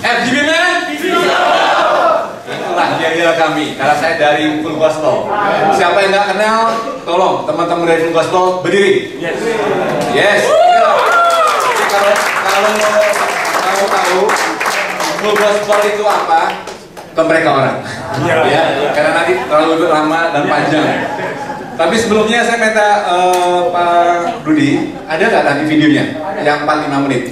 FGB Man? Itulah dia kami, karena saya dari Full Gospel. Siapa yang nggak kenal, tolong teman-teman dari Full Gospel berdiri. Yes. Jadi kalau mau tahu Full Gospel itu apa, ke mereka orang. Ya, karena nanti terlalu lama dan panjang. Tapi sebelumnya saya minta Pak Rudi, ada nggak nanti videonya yang 45 menit?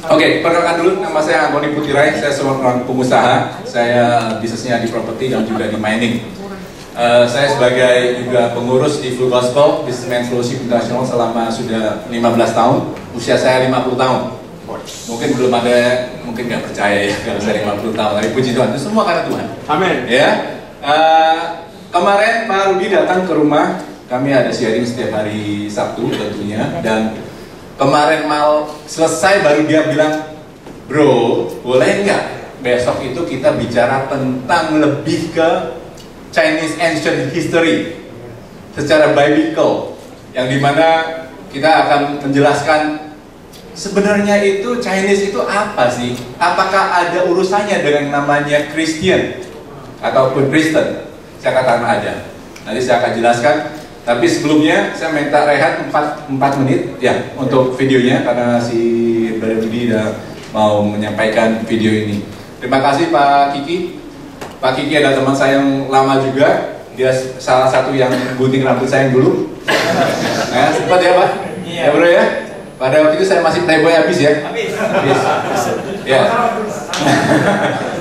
Oke, perkenalkan dulu, nama saya Antoni Putirai, saya seorang pengusaha, saya bisnisnya di properti dan juga di mining. Saya sebagai juga pengurus di Full Gospel, Businessman Fellowship International selama sudah 15 tahun, usia saya 50 tahun. Mungkin belum ada, mungkin nggak percaya ya kalau saya 50 tahun, tapi puji Tuhan, itu semua karena Tuhan. Amin. Ya. Kemarin Pak Rudi datang ke rumah, kami ada sharing setiap hari Sabtu tentunya, dan kemarin mau selesai baru dia bilang, bro, boleh nggak besok itu kita bicara tentang lebih ke Chinese Ancient History secara biblical, yang dimana kita akan menjelaskan sebenarnya itu Chinese itu apa sih? Apakah ada urusannya dengan namanya Christian ataupun Kristen? Saya katakan ada. Nanti saya akan jelaskan. Tapi sebelumnya saya minta rehat 4 menit ya untuk videonya karena si Brother Budi udah mau menyampaikan video ini. Terima kasih Pak Kiki. Pak Kiki adalah teman saya yang lama juga. Dia salah satu yang gunting rambut saya yang dulu. Nah, sempat ya Pak? Iya. Ya bro ya. Pada waktu itu saya masih playboy habis ya. Habis. Ya.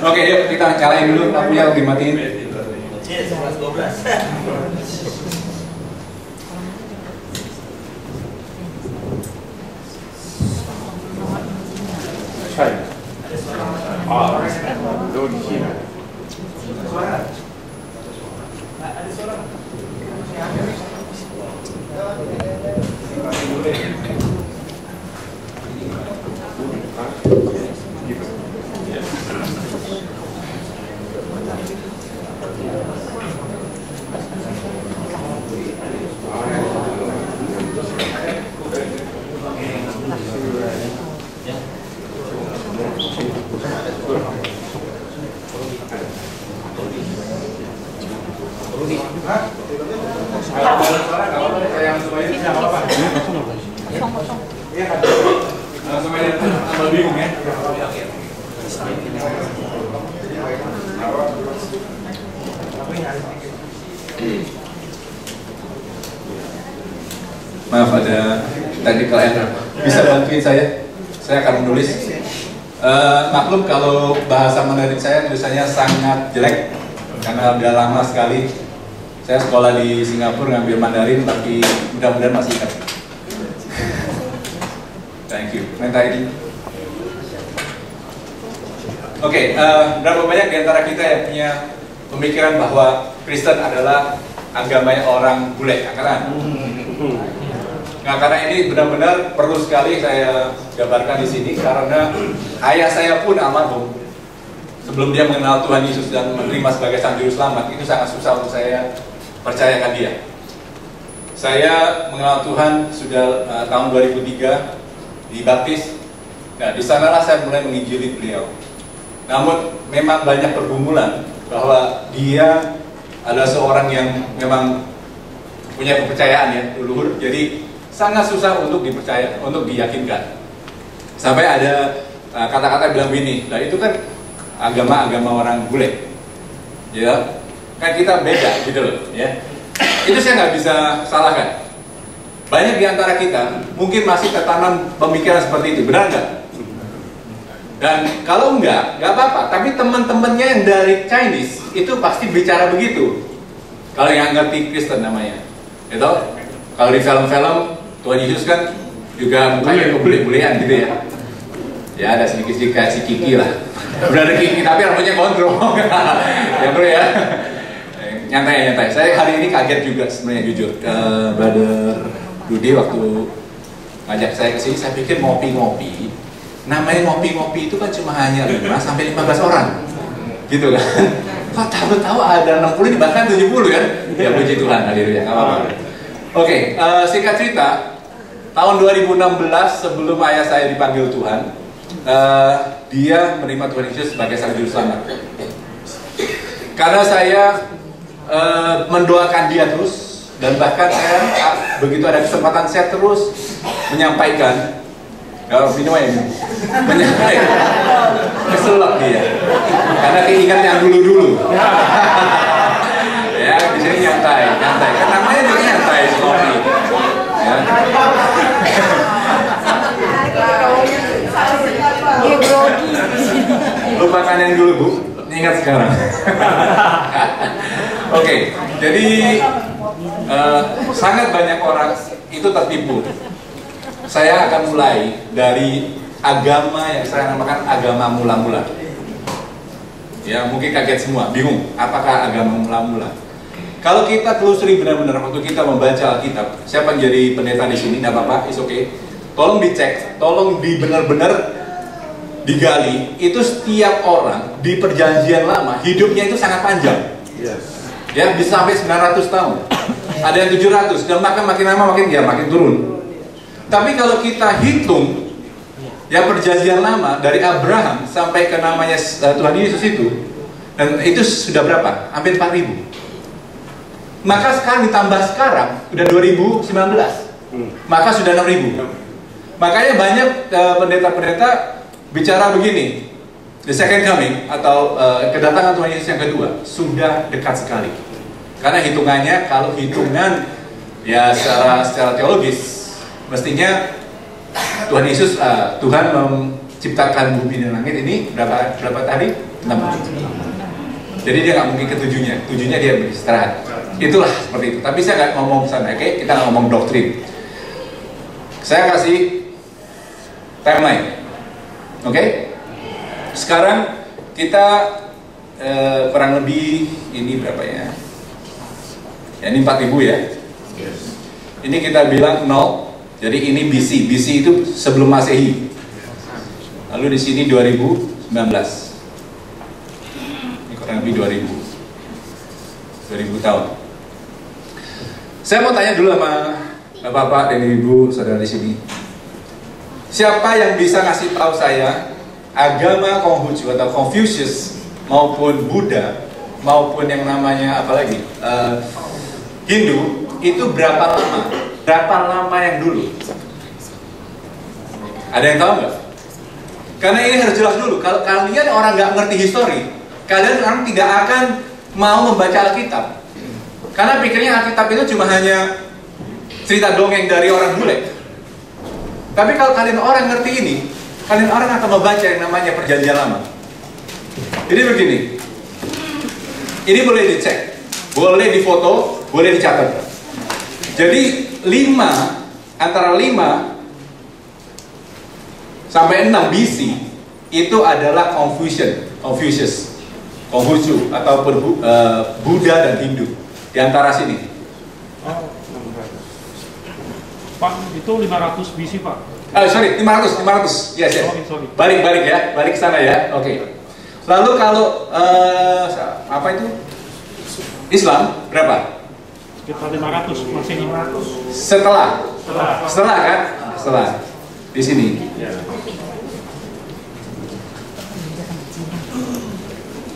Oke, yuk kita nyalain dulu lampunya, dimatiin. 11-12. Maaf, ada technical error. Bisa bantuin saya? Saya akan menulis. Maklum kalau bahasa Mandarin saya tulisannya sangat jelek karena udah lama sekali. Saya sekolah di Singapura ngambil Mandarin, tapi mudah-mudahan masih ingat. Thank you. Minta ini. Oke, berapa banyak di antara kita yang punya pemikiran bahwa Kristen adalah agamanya orang bule, kan? Nah, karena ini benar-benar perlu sekali saya jabarkan di sini karena ayah saya pun almarhum sebelum dia mengenal Tuhan Yesus dan menerima sebagai Sang Juru Selamat, itu sangat susah untuk saya percayakan dia. Saya mengenal Tuhan sudah tahun 2003 dibaptis. Nah, di sanalah saya mulai menginjili beliau. Namun memang banyak pergumulan bahwa dia adalah seorang yang memang punya kepercayaan ya, leluhur. Jadi sangat susah untuk dipercaya, untuk diyakinkan. Sampai ada kata-kata bilang begini, nah itu kan agama-agama orang bule, ya kan kita beda gitu loh, ya. Itu saya nggak bisa salahkan. Banyak di antara kita mungkin masih tertanam pemikiran seperti itu, benar nggak? Dan kalau nggak apa-apa. Tapi teman-temannya yang dari Chinese itu pasti bicara begitu. Kalau yang ngerti Kristen namanya, itu kalau di film-film Tuhan Yesus kan juga mukanya kebule-bulean gitu ya. Ya ada sedikit-sedikit kayak si Kiki lah. Berada Kiki tapi rambutnya gondrong. Ya bro ya. Nyantai. Saya hari ini kaget juga sebenarnya jujur. Brother Rudi waktu ngajak saya ke sini, saya pikir ngopi-ngopi. Namanya ngopi-ngopi itu kan cuma hanya 5 sampai 15 orang. Gitu kan. Kok tahu-tahu ada 60 bahkan 70 kan? Ya puji Tuhan, haleluya. Enggak apa-apa. Oke, singkat cerita, tahun 2016 sebelum ayah saya dipanggil Tuhan, dia menerima Tuhan Yesus sebagai Sang Juru Selamat. Karena saya mendoakan dia terus, dan bahkan saya begitu ada kesempatan saya terus menyampaikan, menyampaikan keselak dia, karena keingat yang dulu-dulu. Ya, di sini nyantai. Kan namanya juga nyantai seperti itu. Ya. Lupakan yang dulu, Bu. Ingat sekarang. Oke, jadi sangat banyak orang itu tertipu. Saya akan mulai dari agama yang saya namakan agama mula-mula. Ya, mungkin kaget semua, bingung, apakah agama mula-mula? Kalau kita telusuri benar-benar waktu kita membaca Alkitab, siapa yang jadi pendeta di sini? Nggak apa-apa, it's okay. Tolong dicek, tolong benar-benar digali. Itu setiap orang di Perjanjian Lama hidupnya itu sangat panjang. Yes. Ya, bisa sampai 900 tahun. Ada yang 700, dan makin lama makin turun. Tapi kalau kita hitung ya Perjanjian Lama dari Abraham sampai ke namanya Tuhan Yesus itu, dan itu sudah berapa? Hampir 4000. Maka sekarang ditambah sekarang udah 2019. Maka sudah 6000. Makanya banyak pendeta-pendeta bicara begini, the second coming atau kedatangan Tuhan Yesus yang kedua sudah dekat sekali. Karena hitungannya, kalau hitungan ya secara teologis, mestinya Tuhan Yesus, Tuhan menciptakan bumi dan langit ini berapa hari? 6. Jadi dia nggak mungkin ketujuhnya dia beristirahat. Itulah seperti itu. Tapi saya nggak ngomong sana, oke? Kita nggak ngomong doktrin. Saya kasih timeline, oke? Sekarang kita kurang lebih ini berapa ya? Ya, ini 4000 ya. Ini kita bilang 0. Jadi ini BC. BC itu sebelum Masehi. Lalu di sini 2019. Ini kurang lebih 2000 tahun. Saya mau tanya dulu sama Bapak dan Ibu saudara di sini. Siapa yang bisa ngasih tahu saya agama Konghucu atau Confucius maupun Buddha maupun yang namanya apa lagi Hindu itu berapa lama yang dulu? Ada yang tahu nggak? Karena ini harus jelas dulu. Kalau kalian orang nggak ngerti histori, kalian orang tidak akan mau membaca Alkitab. Karena pikirnya Alkitab itu cuma hanya cerita dongeng dari orang bule. Tapi kalau kalian orang ngerti ini, kalian orang akan membaca yang namanya Perjanjian Lama. Jadi begini, ini boleh dicek, boleh difoto, boleh dicatat. Jadi antara 5 sampai 6 BC itu adalah Confucius, Konghucu ataupun Buddha dan Hindu di antara sini. Pak, itu 500 BC, Pak. Sorry, 500. Yes. Sorry. Balik ya, balik ke sana ya. Oke. Lalu kalau apa itu? Islam berapa? Sekitar 500, masih 500. Setelah kan? Setelah. Di sini.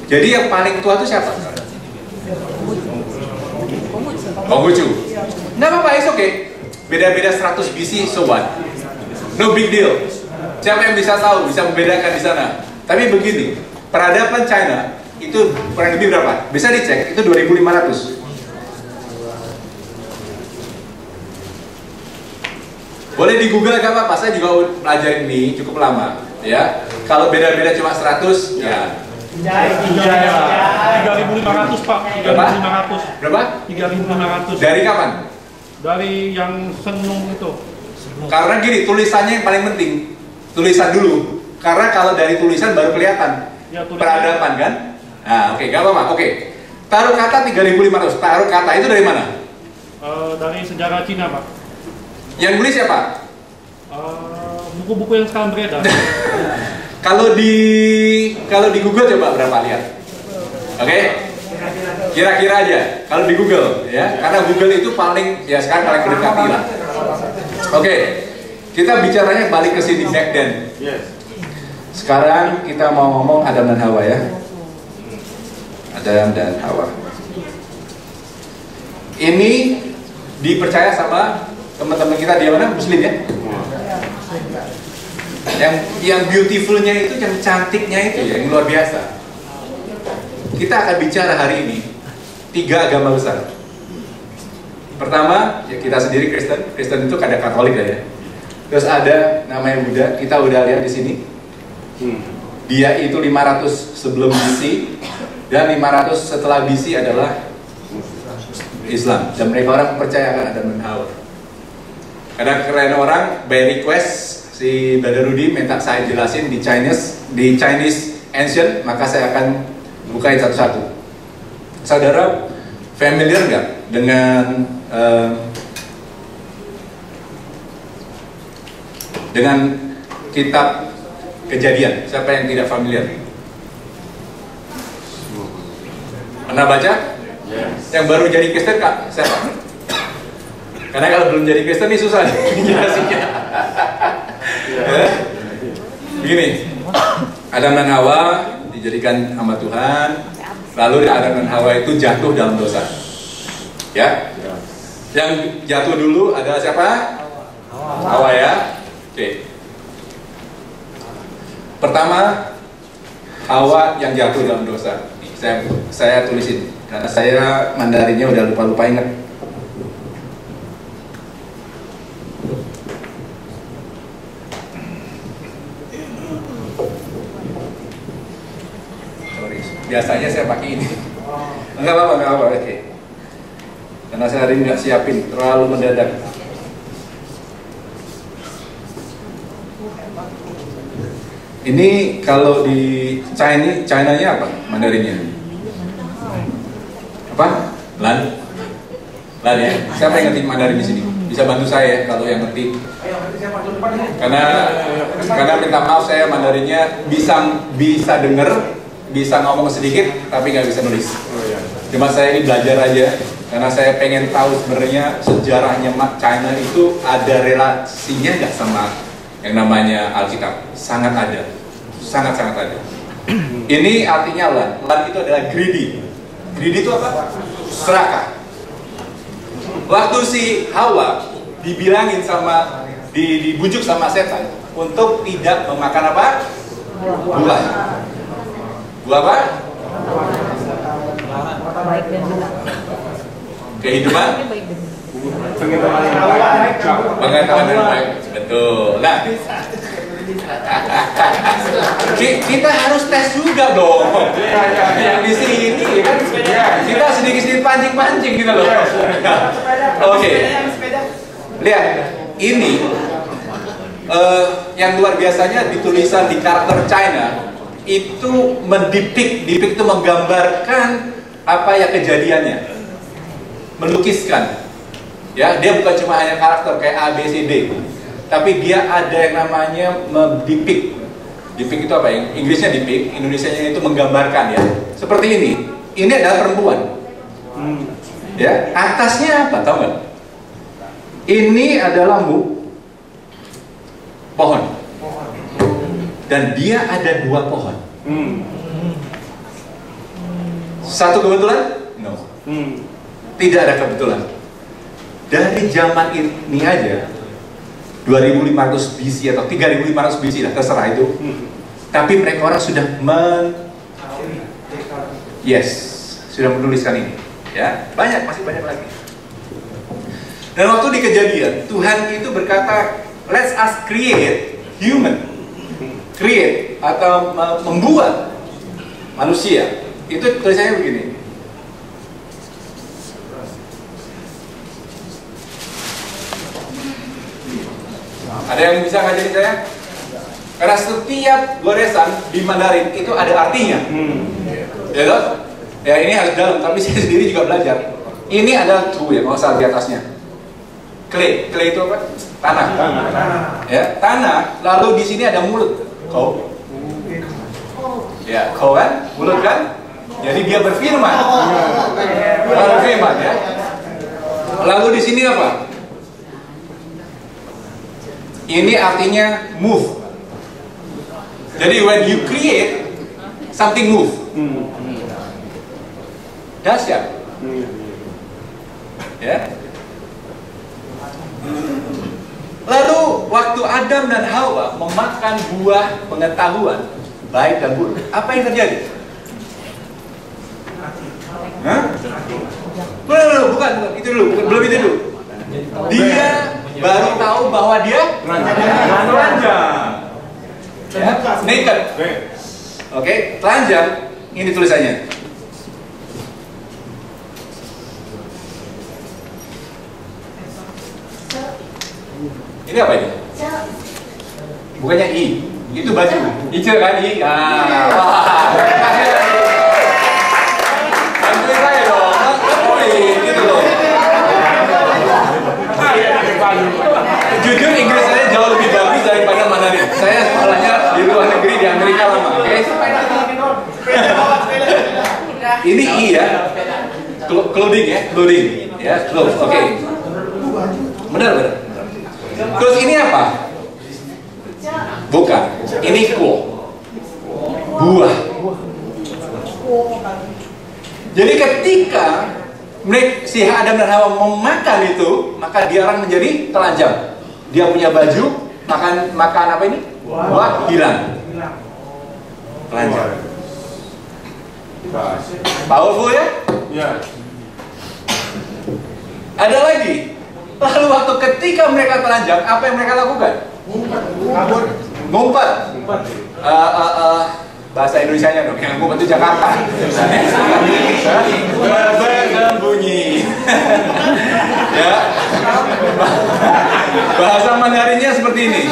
Jadi yang paling tua itu siapa? Konghucu. Nggak apa-apa, it's okay. Beda-beda 100 BC, so what? No big deal. Siapa yang bisa tahu, bisa membedakan di sana? Tapi begini, peradaban China itu kurang lebih berapa? Bisa dicek, itu 2500. Boleh di Google gak apa-apa, saya juga belajar ini cukup lama, ya. Kalau beda-beda cuma 100, ya. 3.500, Pak. 3.500. Berapa? 3.500. Dari kapan? Dari yang senung itu. Karena gini, tulisannya yang paling penting. Tulisan dulu. Karena kalau dari tulisan baru kelihatan Ya, peradaban kan? Nah, oke, gak apa-apa. Oke. Taruh kata 3.500. Taruh kata itu dari mana? Dari sejarah Cina, Pak. Yang nulis siapa? Buku-buku yang sekarang beredar. Kalau di Google coba berapa, lihat. Oke? Kira-kira aja kalau di Google ya. Karena Google itu paling sekarang paling mendekati lah. Oke. Kita bicaranya balik ke sini back then. Sekarang kita mau ngomong Adam dan Hawa ya. Adam dan Hawa. Ini dipercaya sama teman-teman kita di mana? Muslim ya? Yang beautifulnya itu, yang cantiknya itu ya, yang luar biasa. Kita akan bicara hari ini 3 agama besar. Pertama, ya kita sendiri Kristen. Kristen itu ada Katolik ya. Terus ada namanya Buddha. Kita udah lihat di sini. Dia itu 500 sebelum BC dan 500 setelah BC adalah Islam. Dan mereka orang percayakan Adam dan Hawa. Karena keren orang by request si Brother Rudy minta saya jelasin di Chinese Ancient, maka saya akan bukain satu-satu. Saudara familiar nggak dengan kitab Kejadian? Siapa yang tidak familiar? Pernah baca? Yes. Yang baru jadi Kristen Kak, siapa? Karena kalau belum jadi Kristen ini susah nih jelasinnya. Begini, Adam dan Hawa dijadikan hamba Tuhan, lalu Adam dan Hawa itu jatuh dalam dosa. Ya? Yang jatuh dulu adalah siapa? Hawa ya. Oke. Pertama, Hawa yang jatuh dalam dosa. Nih, saya tulisin karena saya Mandarinnya udah lupa ingat. Sorry, biasanya saya pakai ini. Enggak apa-apa, oke. Karena saya hari ini nggak siapin, terlalu mendadak. Ini kalau di China-nya apa? Mandarinnya? Apa? Lan ya? Siapa yang ngerti Mandarin di sini? Bisa bantu saya kalau yang ngerti. Karena minta maaf, saya Mandarinnya bisa denger, bisa ngomong sedikit, tapi nggak bisa nulis. Cuma saya ini belajar aja, karena saya pengen tahu sebenarnya sejarahnya China itu ada relasinya nggak sama yang namanya Alkitab. Sangat ada, sangat-sangat ada. Ini artinya lan itu adalah greedy. Greedy itu apa? Serakah. Waktu si Hawa dibilangin sama, dibujuk sama setan untuk tidak memakan apa? Buah. Buah apa? Kehidupan? Pengetahuan yang baik. Betul. Nah, kita harus tes juga dong. Yang di sini kan kita sedikit-sedikit pancing-pancing gitu loh. Oke. Lihat, ini yang luar biasanya di tulisan di karakter China itu mendipik itu menggambarkan apa ya kejadiannya, melukiskan. Ya, dia bukan cuma hanya karakter kayak A, B, C, D, tapi dia ada yang namanya mendipik. Dipik itu apa? Yang Inggrisnya dipik, Indonesianya itu menggambarkan ya. Seperti ini. Ini adalah perempuan. Ya, atasnya apa? Tahu nggak? Ini adalah pohon. Dan dia ada 2 pohon. Satu kebetulan? No. Tidak ada kebetulan. Dari zaman ini aja 2500 BC atau 3500 BC lah, terserah itu. Tapi mereka orang sudah sudah menuliskan ini. Ya, masih banyak lagi. Dan waktu di Kejadian, Tuhan itu berkata, let's us create human. Create atau membuat manusia. Itu tulisannya begini. Ada yang bisa ngajarin saya? Karena setiap goresan di Mandarin itu ada artinya. Ya toh? Ya ini harus dalam, tapi saya sendiri juga belajar. Ini adalah true ya, kalau salah di atasnya. Clay itu apa? Tanah. Ya, tanah. Lalu di sini ada mulut. Kau. Ya, kau kan? Mulut kan? Jadi dia berfirman. Berfirman ya. Lalu di sini apa? Ini artinya move. Jadi when you create, something move. Dahsyat. Ya. Lalu waktu Adam dan Hawa memakan buah pengetahuan baik dan buruk, apa yang terjadi? Hah? Bukan, itu dulu, belum itu dulu. Dia baru tahu bahwa dia telanjang. Ya, naked. Oke, telanjang. Ini tulisannya. Ini apa ini? Bukannya I, itu baju. Ice kan I. Bantuin saya dong. Gitu loh. Jujur Inggris saya jauh lebih bagus daripada Mandarin. Saya sekolahnya di luar negeri di Amerika lama. Oke? Ini I ya. Clothing ya, clothing. Ya, clothes. Oke. Benar. Terus ini apa? Bukan. Ini kuah. Buah. Jadi ketika si Adam dan Hawa memakan itu, maka dia orang menjadi telanjang. Dia punya baju, makan apa ini? Buah, hilang. Telanjang. Powerful ya? Ya. Ada lagi. Lalu waktu ketika mereka telanjang, apa yang mereka lakukan? Ngumpet. Bahasa Indonesianya dong, yang ngumpet itu Jakarta. Bersembunyi. Ya. Bahasa Mandarinnya seperti ini.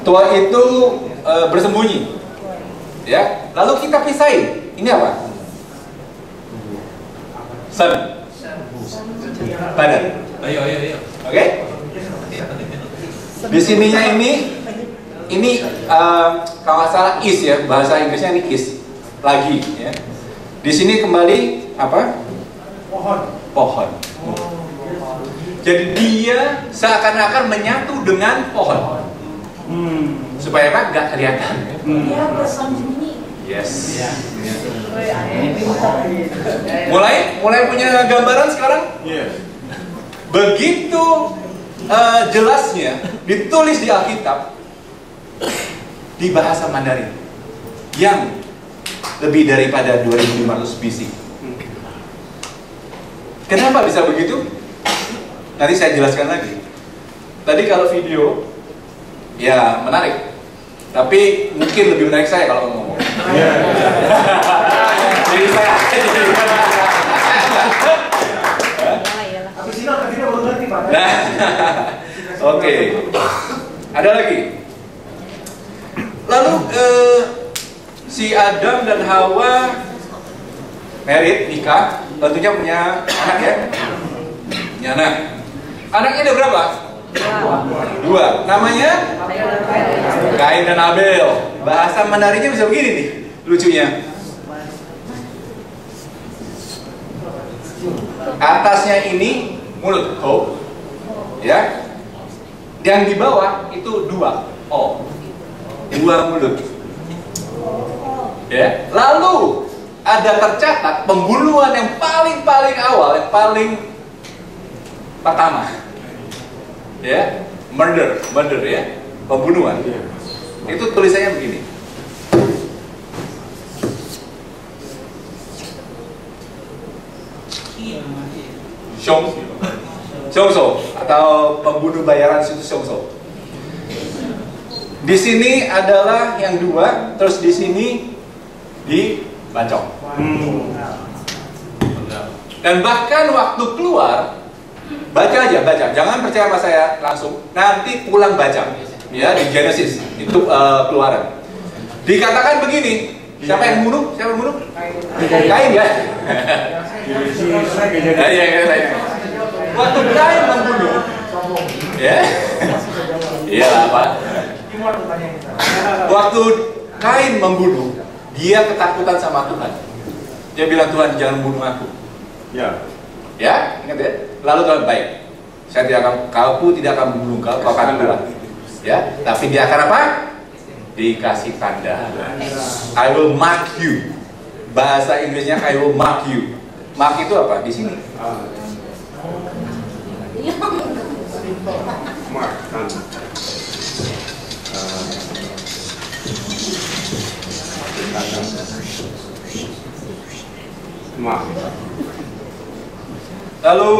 Tua itu bersembunyi. Ya, lalu kita pisahin. Ini apa? Sun. Badan. Ayo. Oke? Di sininya ini kalau nggak salah is ya, bahasa Inggrisnya ini is. Lagi ya. Di sini kembali apa? Pohon. Jadi dia seakan-akan menyatu dengan pohon. Supaya apa? Nggak kelihatan. Dia bersembunyi. Yes. Mulai punya gambaran sekarang? Yes. Begitu jelasnya ditulis di Alkitab di bahasa Mandarin yang lebih daripada 2500 BC. Kenapa bisa begitu? Nanti saya jelaskan lagi. Tadi kalau video ya menarik, tapi mungkin lebih menarik saya kalau ngomong. Jadi saya. Nah, oke. Ada lagi. Lalu si Adam dan Hawa married, nikah, tentunya punya anak ya. Punya anak. Anaknya ada berapa? Dua. Namanya Kain dan Abel. Bahasa Mandarinnya bisa begini nih, lucunya. Atasnya ini mulut, ho, ya. Yang di bawah itu dua, o, dua mulut, ya. Lalu ada tercatat pembunuhan yang paling awal, yang paling pertama, ya, murder ya, pembunuhan. Itu tulisannya begini. Syongso atau pembunuh bayaran situ Syongso. Di sini adalah yang dua, terus di sini dibacok. Dan bahkan waktu keluar, baca aja, jangan percaya sama saya langsung. Nanti pulang baca, ya di Genesis itu Keluaran. Dikatakan begini, siapa yang bunuh? Kain ya. Waktu Kain membunuh, ya, iya apa? Waktu Kain membunuh, dia ketakutan sama Tuhan. Dia bilang, Tuhan jangan bunuh aku. Ya. Ya, ingat ya. Lalu Tuhan baik. Saya tidak akan, kau tidak akan membunuh kau akan pulang. Ya, tapi dia akan apa? Dikasih tanda. I will mark you. Bahasa Inggrisnya I will mark you. Mark itu apa? Di sini. Mark. Mark. Lalu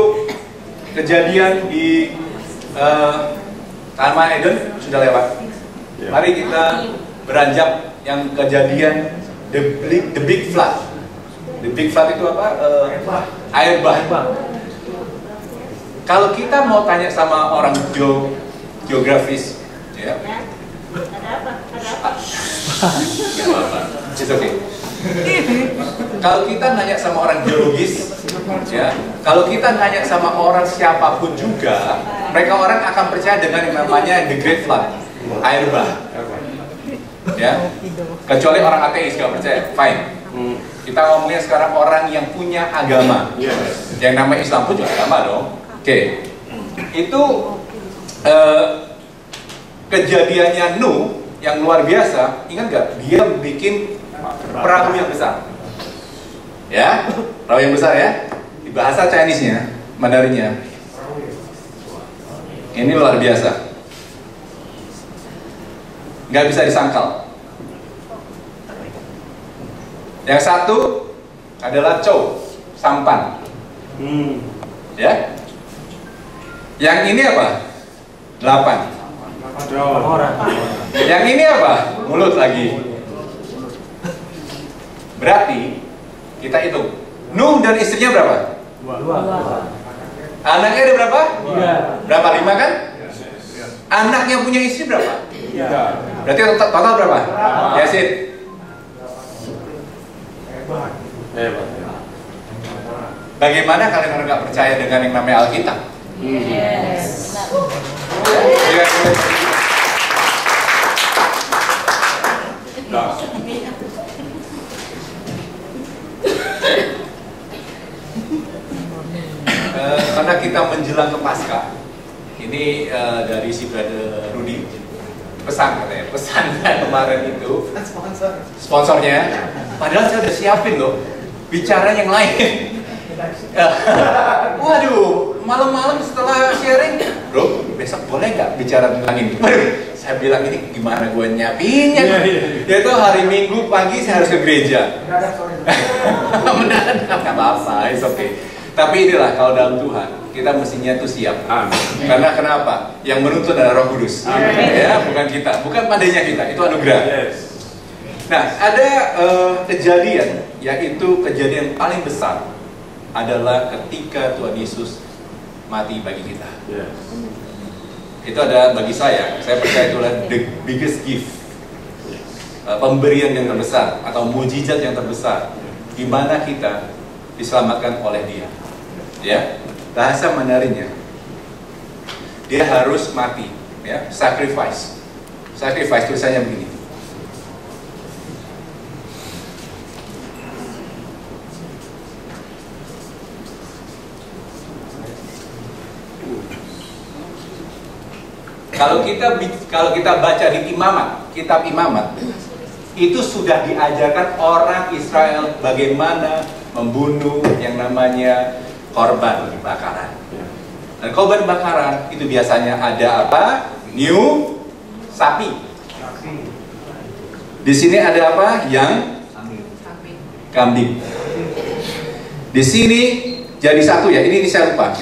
kejadian di Taman Eden sudah lewat. Mari kita beranjak yang kejadian the big flood. The big flood itu apa? Air bah. Kalau kita mau tanya sama orang geografis, ya. Ada apa? Gak apa-apa. It's okay. Kalau kita nanya sama orang geologis, ya, kalau kita nanya sama orang siapapun juga, mereka orang akan percaya dengan yang namanya the Great Flood, air bah. Ya, kecuali orang ateis nggak percaya, fine. Kita ngomongnya sekarang orang yang punya agama, yang namanya Islam pun juga agama dong. Oke. Itu kejadiannya Nuh yang luar biasa. Ingat nggak? Dia bikin perahu yang besar. Ya, perahu yang besar ya. Di bahasa Chinese-nya, Mandarinnya. Ini luar biasa. Nggak bisa disangkal. Yang satu adalah Chow, sampan. Ya. Yang ini apa? 8. Yang ini apa? Mulut lagi. Berarti kita hitung. Nuh dan istrinya berapa? 2. Anaknya ada berapa? 3. Berapa? 5 kan? Anaknya punya istri berapa? 3. Berarti total berapa? Yasin. Bagaimana kalian orang nggak percaya dengan yang namanya Alkitab? Yes. Karena kita menjelang ke Paskah, ini dari si Brother Rudy pesan katanya, pesan kemarin itu sponsornya. Padahal saya udah siapin loh, bicara yang lain. Waduh, malam-malam setelah sharing, bro, besok boleh nggak bicara tentang ini? Waduh, saya bilang ini gimana gue nyiapinnya? Yaitu hari Minggu pagi saya harus ke gereja. Mendadak nggak apa-apa, it's okay. Tapi inilah kalau dalam Tuhan kita mestinya tuh siap. Karena kenapa? Yang menuntun adalah Roh Kudus. Ya, bukan kita, bukan pandainya kita, itu anugerah. Nah, ada kejadian, yaitu kejadian paling besar adalah ketika Tuhan Yesus mati bagi kita. Itu ada bagi saya percaya itulah the biggest gift, pemberian yang terbesar atau mujizat yang terbesar, di mana kita diselamatkan oleh Dia. Ya, bahasa Mandarinnya, Dia harus mati, ya, sacrifice. Sacrifice tulisannya begini. Kalau kita baca di Imamat, kitab Imamat, itu sudah diajarkan orang Israel bagaimana membunuh yang namanya korban bakaran. Dan korban bakaran itu biasanya ada apa? New sapi. Di sini ada apa? Yang kambing. Di sini jadi satu ya. Ini saya lupa.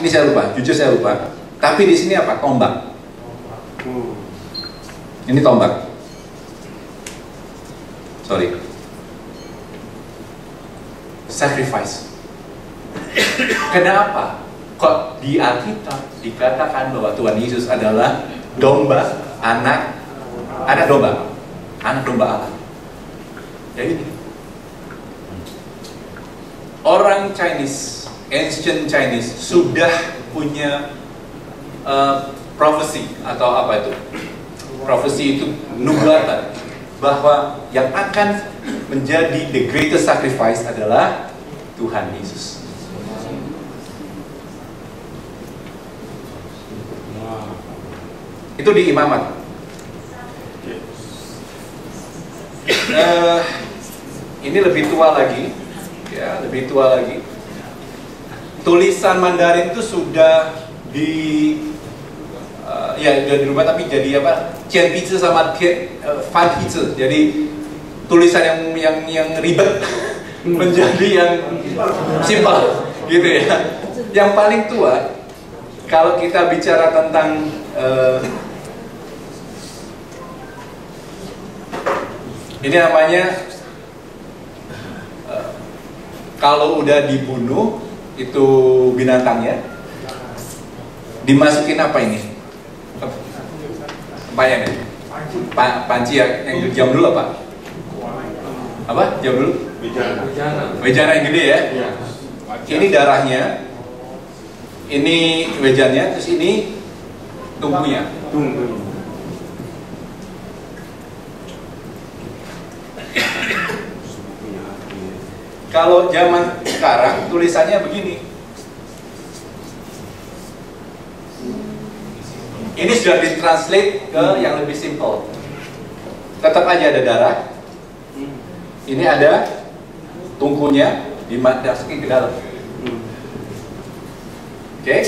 Jujur saya lupa. Tapi di sini apa? Tombak. Ini tombak. Sorry. Sacrifice. Kenapa kok di Alkitab dikatakan bahwa Tuhan Yesus adalah domba, anak domba, anak domba Allah? Jadi orang Chinese, ancient Chinese sudah punya prophecy atau apa itu? Profesi itu nubuatan bahwa yang akan menjadi the greatest sacrifice adalah Tuhan Yesus. Itu di imamat. Ini lebih tua lagi, ya, lebih tua lagi. Tulisan Mandarin itu sudah ya sudah dirubah, tapi jadi apa? Cianpizi sama Fanpizi. Jadi tulisan yang ribet menjadi yang simpel, gitu ya. Yang paling tua, kalau kita bicara tentang ini namanya kalau udah dibunuh itu binatangnya, dimasukin apa ini? Apa ya nih? Panci ya, yang jam dulu apa? Apa? Jam dulu? Bejana yang gede ya? Ini darahnya, ini wejannya, terus ini tungkunya. Kalau zaman sekarang tulisannya begini. Ini sudah ditranslate ke yang lebih simple. Tetap aja ada darah. Ini ada tungkunya dimasukin ke dalam. Oke?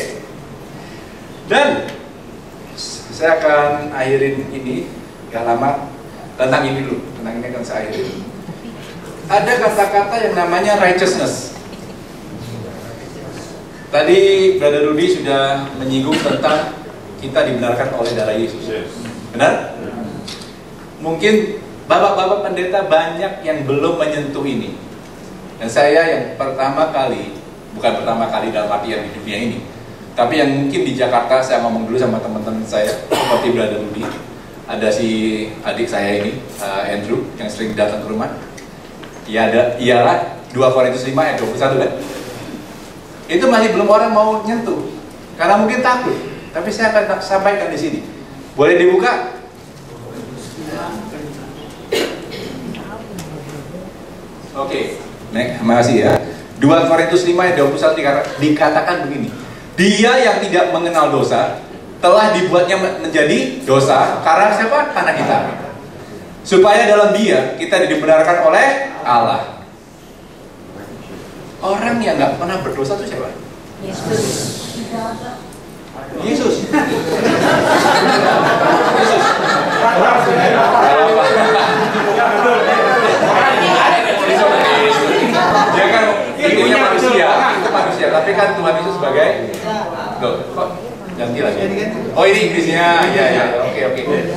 Dan saya akan akhirin ini gak lama. Tentang ini dulu. Tentang ini akan saya akhirin. Ada kata-kata yang namanya righteousness. Tadi Brother Rudy sudah menyinggung tentang kita dibenarkan oleh darah Yesus. Benar? Mungkin bapak-bapak pendeta banyak yang belum menyentuh ini. Dan saya yang pertama kali, bukan pertama kali dalam artian di dunia ini, tapi yang mungkin di Jakarta saya ngomong dulu sama teman-teman saya, seperti Brother Rudy. Ada si adik saya ini, Andrew, yang sering datang ke rumah. Ialah 2 Korintus 5 ayat 21 kan? Itu masih belum orang mau nyentuh karena mungkin takut. Tapi saya akan sampaikan di sini. Boleh dibuka? Oke, terima kasih ya. 2 Korintus 5 ayat 21 dikatakan begini. Dia yang tidak mengenal dosa telah dibuatnya menjadi dosa karena siapa? Karena kita. Supaya dalam dia kita dibenarkan oleh Allah. Orang yang nggak pernah berdosa itu siapa? Yesus. Yesus. Dia kan intinya manusia, itu manusia. Tapi kan Tuhan Yesus sebagai, loh, kok ganti lagi? Oh ini Inggrisnya, ya, oke.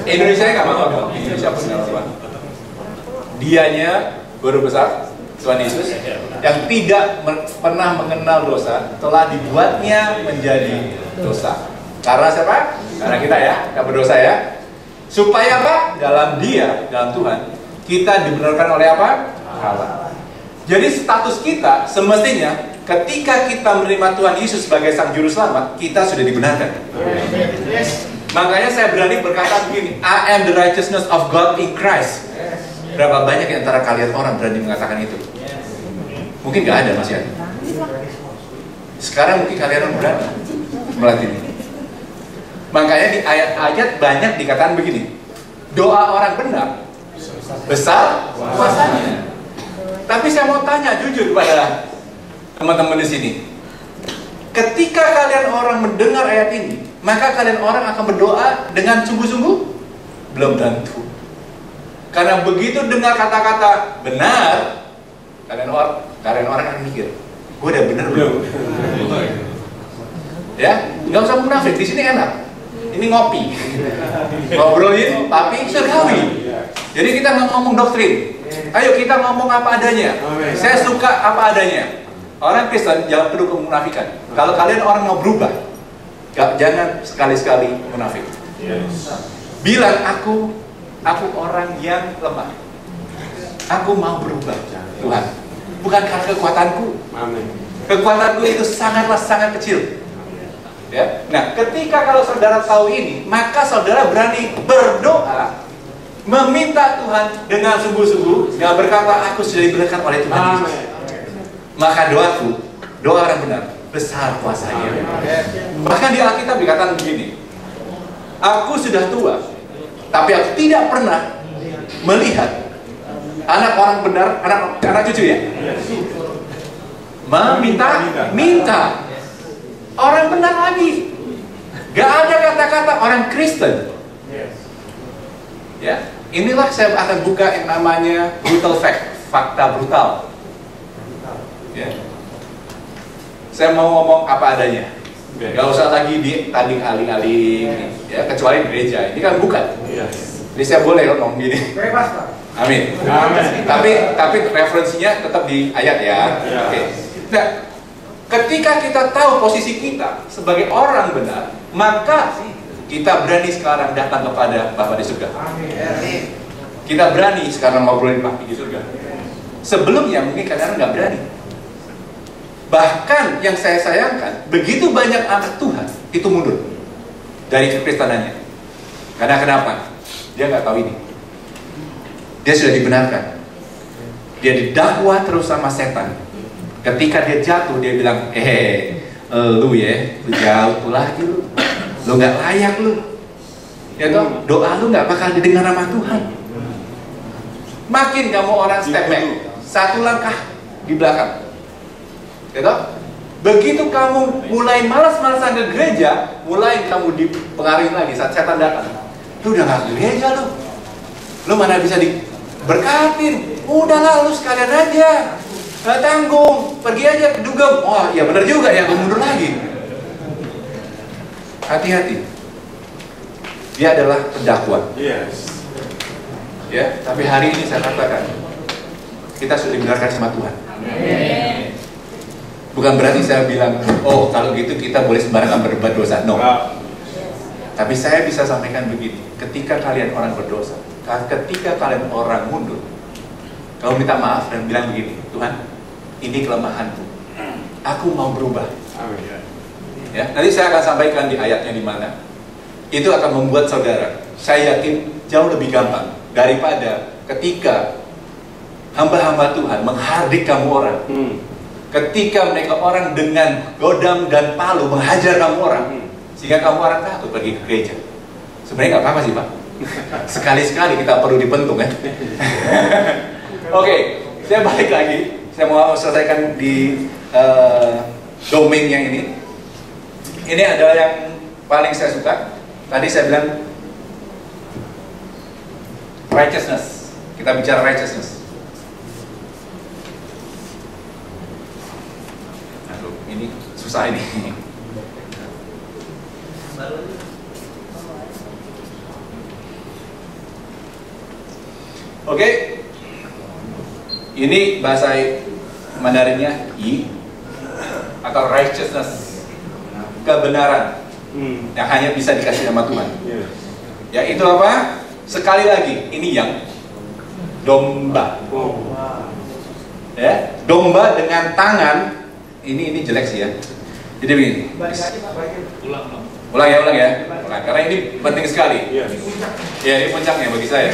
Indonesia nggak mau, Indonesia pun nggak apa. Dianya guru besar Tuhan Yesus yang tidak pernah mengenal dosa telah dibuatnya menjadi dosa. Karena siapa? Karena kita ya, nggak berdosa ya. Supaya apa? Dalam dia, dalam Tuhan, kita dibenarkan oleh apa? Allah. Jadi status kita semestinya ketika kita menerima Tuhan Yesus sebagai Sang Juru Selamat, kita sudah dibenarkan. Makanya saya berani berkata begini, I am the righteousness of God in Christ. Berapa banyak di antara kalian orang berani mengatakan itu? Mungkin nggak ada, masih ada. Sekarang mungkin kalian berani melatih ini. Makanya di ayat-ayat banyak dikatakan begini, doa orang benar besar kuasanya. Tapi saya mau tanya jujur kepada teman-teman di sini, ketika kalian orang mendengar ayat ini, maka kalian orang akan berdoa dengan sungguh-sungguh? Belum tentu. Karena begitu dengar kata-kata benar, kalian orang akan mikir, gue udah benar belum? Ya, nggak usah munafik. Di sini enak. Ini ngopi, ngobrolin, tapi surgawi. Jadi kita nggak ngomong doktrin. Ayo kita ngomong apa adanya. Saya suka apa adanya. Orang Kristen jangan perlu kemunafikan. Kalau kalian orang mau berubah, jangan sekali-sekali munafik. Bilang aku orang yang lemah. Aku mau berubah, Tuhan. Bukan karena kekuatanku. Kekuatanku itu sangat kecil. Ya. Nah, ketika kalau saudara tahu ini, maka saudara berani berdoa, meminta Tuhan dengan sungguh-sungguh, nggak berkata aku sudah dibenarkan oleh Tuhan Yesus. Maka doaku, doa orang benar, besar kuasanya. Bahkan di Alkitab dikatakan begini, aku sudah tua, tapi aku tidak pernah melihat anak orang benar, anak cucu ya, minta orang benar lagi. Gak ada kata-kata orang Kristen. Ya, inilah saya akan buka yang namanya brutal fact, fakta brutal. Ya. Saya mau ngomong apa adanya. Gak usah lagi ditanding aling-aling, ya, kecuali gereja. Ini kan bukan. Jadi saya boleh ngomong gini. Bebas, Pak. Amin. Tapi referensinya tetap di ayat ya. Oke. Nah, ketika kita tahu posisi kita sebagai orang benar, maka kita berani sekarang datang kepada Bapa di surga. Kita berani sekarang ngobrolin Bapa di surga. Sebelumnya mungkin kadang-kadang nggak berani. Bahkan yang saya sayangkan, begitu banyak anak Tuhan itu mundur dari kekristenannya. Karena kenapa? Dia nggak tahu ini. Dia sudah dibenarkan. Dia didakwa terus sama setan. Ketika dia jatuh, dia bilang, lu ya, lu jauh lagi lu nggak layak lu. Ya toh, doa lu nggak bakal didengar sama Tuhan. Makin kamu orang step back, satu langkah di belakang. Ya toh, begitu kamu mulai malas-malasan ke gereja, mulai kamu dipengaruhi lagi saat setan datang. Lu udah nggak ke gereja lu mana bisa diberkatin? Udahlah, lu sekalian aja. Nggak tanggung, pergi aja ke dugem. Oh ya benar juga ya, gue mundur lagi. Hati-hati. Dia adalah pendakwa. Ya, tapi hari ini saya katakan kita sudah dibenarkan sama Tuhan. Bukan berarti saya bilang, oh kalau gitu kita boleh sembarangan berbuat dosa. No. Tapi saya bisa sampaikan begini, ketika kalian orang berdosa, ketika kalian orang mundur, kamu minta maaf dan bilang begini, Tuhan, ini kelemahanku, aku mau berubah. Ya, nanti saya akan sampaikan di ayatnya di mana. Itu akan membuat saudara, saya yakin jauh lebih gampang daripada ketika hamba-hamba Tuhan menghardik kamu orang. Ketika mereka orang dengan godam dan palu menghajar kamu orang, sehingga kamu orang takut pergi ke gereja. Sebenarnya nggak apa-apa sih Pak. Sekali-sekali kita perlu dipentung kan. Oke, saya balik lagi. Saya mau selesaikan di domain yang ini. Ini adalah yang paling saya suka. Tadi saya bilang righteousness. Kita bicara righteousness. Aduh, ini susah ini. Oke. Ini bahasa Mandarinnya yi atau righteousness, kebenaran yang hanya bisa dikasih sama Tuhan. Ya itu apa? Sekali lagi, ini yang domba. Ya, domba dengan tangan. Ini jelek sih ya. Jadi begini. Ulang ya. Karena ini penting sekali. Ya, ini puncaknya bagi saya.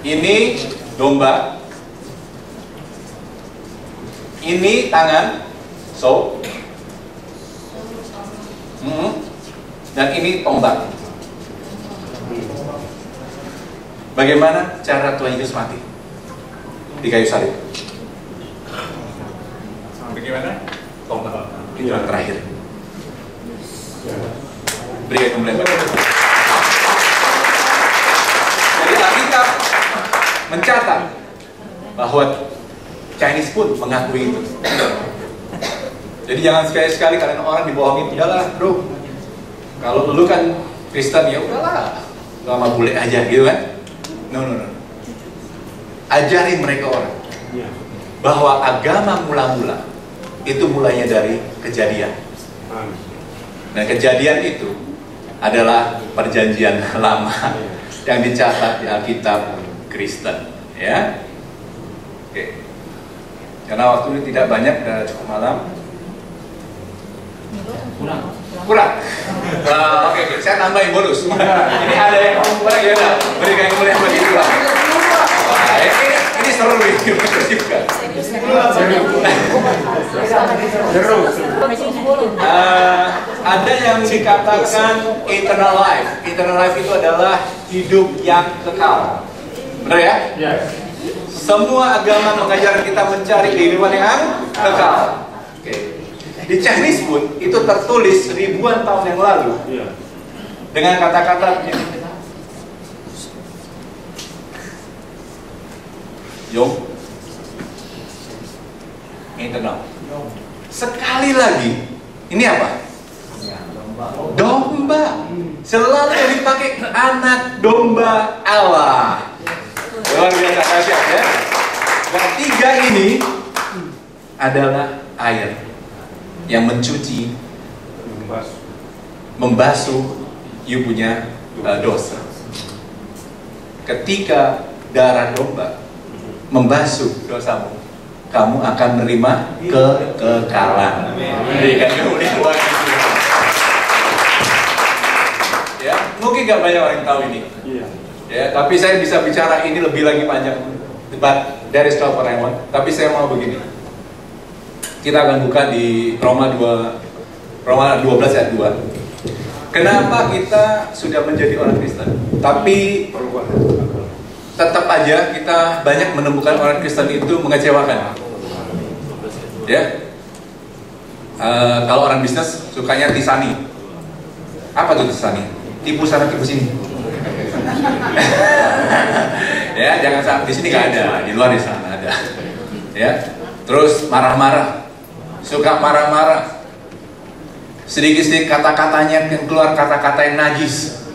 Ini domba, ini tangan, dan ini tombak. Bagaimana cara Tuhan Yesus mati di kayu salib? Bagaimana? Tombak. Itu yang terakhir. Berikan kemuliaan bagi Tuhan. Jadi Alkitab mencatat bahwa Chinese pun mengakui itu. Jadi jangan sekali-sekali kalian orang dibohongin, udahlah bro, kalau lu kan Kristen ya udahlah, lu sama bule aja gitu kan. No. Ajarin mereka orang bahwa agama mula-mula itu mulainya dari Kejadian. Nah Kejadian itu adalah perjanjian lama yang dicatat di Alkitab Kristen, ya. Oke. Karena waktu ini tidak banyak, cukup malam. Kurang. Oke, saya tambahin bonus. Ini ada yang kurang ya udah. Berikan kemuliaan bagi Tuhan. Ini seru nih juga. Ada yang dikatakan eternal life. Eternal life itu adalah hidup yang kekal. Benar ya? Yes. Semua agama mengajarkan kita mencari kehidupan yang kekal. Oke. Di Chinese pun itu tertulis ribuan tahun yang lalu Iya. dengan kata-kata Yong eternal. Sekali lagi, ini apa? Domba. Selalu yang dipakai anak domba Allah. Luar biasa dahsyat ya. Nah, tiga ini adalah air yang mencuci, membasuh you punya dosa. Ketika darah domba membasuh dosamu, kamu akan menerima kekekalan. Ya, mungkin gak banyak orang yang tahu ini. Ya, tapi saya bisa bicara ini lebih lagi panjang. But there is no what I want. Tapi saya mau begini. Kita akan buka di Roma 12 ayat 2. Kenapa kita sudah menjadi orang Kristen, tapi tetap aja kita banyak menemukan orang Kristen itu mengecewakan. Ya, kalau orang bisnis sukanya tisani. Apa tuh tisani? Tipu sana tipu sini. Ya, jangan sampai di sini nggak ada, di luar di sana ada. Ya, terus marah-marah, suka marah-marah. Sedikit-sedikit kata-katanya yang keluar kata-kata yang najis.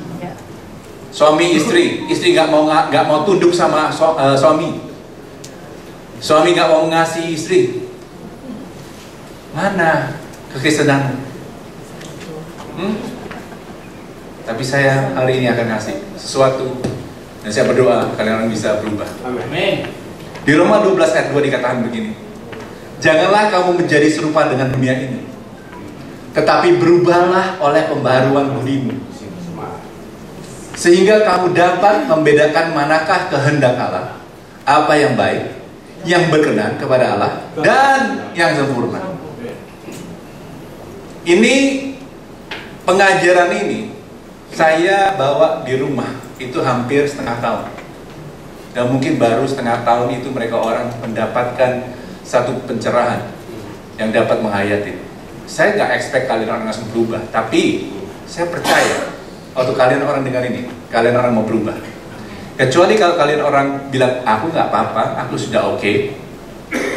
Suami istri nggak mau tunduk sama suami nggak mau mengasihi istri. Mana kekristenan? Tapi saya hari ini akan ngasih sesuatu dan saya berdoa kalian orang bisa berubah. Amin. Di Roma 12 ayat 2 dikatakan begini. Janganlah kamu menjadi serupa dengan dunia ini, tetapi berubahlah oleh pembaharuan budimu, sehingga kamu dapat membedakan manakah kehendak Allah, apa yang baik, yang berkenan kepada Allah, dan yang sempurna. Ini pengajaran ini saya bawa di rumah itu hampir setengah tahun, dan mungkin baru setengah tahun itu mereka orang mendapatkan satu pencerahan yang dapat menghayati. Saya nggak expect kalian orang langsung berubah, tapi saya percaya waktu kalian orang dengar ini, kalian orang mau berubah. Kecuali kalau kalian orang bilang aku nggak apa-apa, aku sudah oke,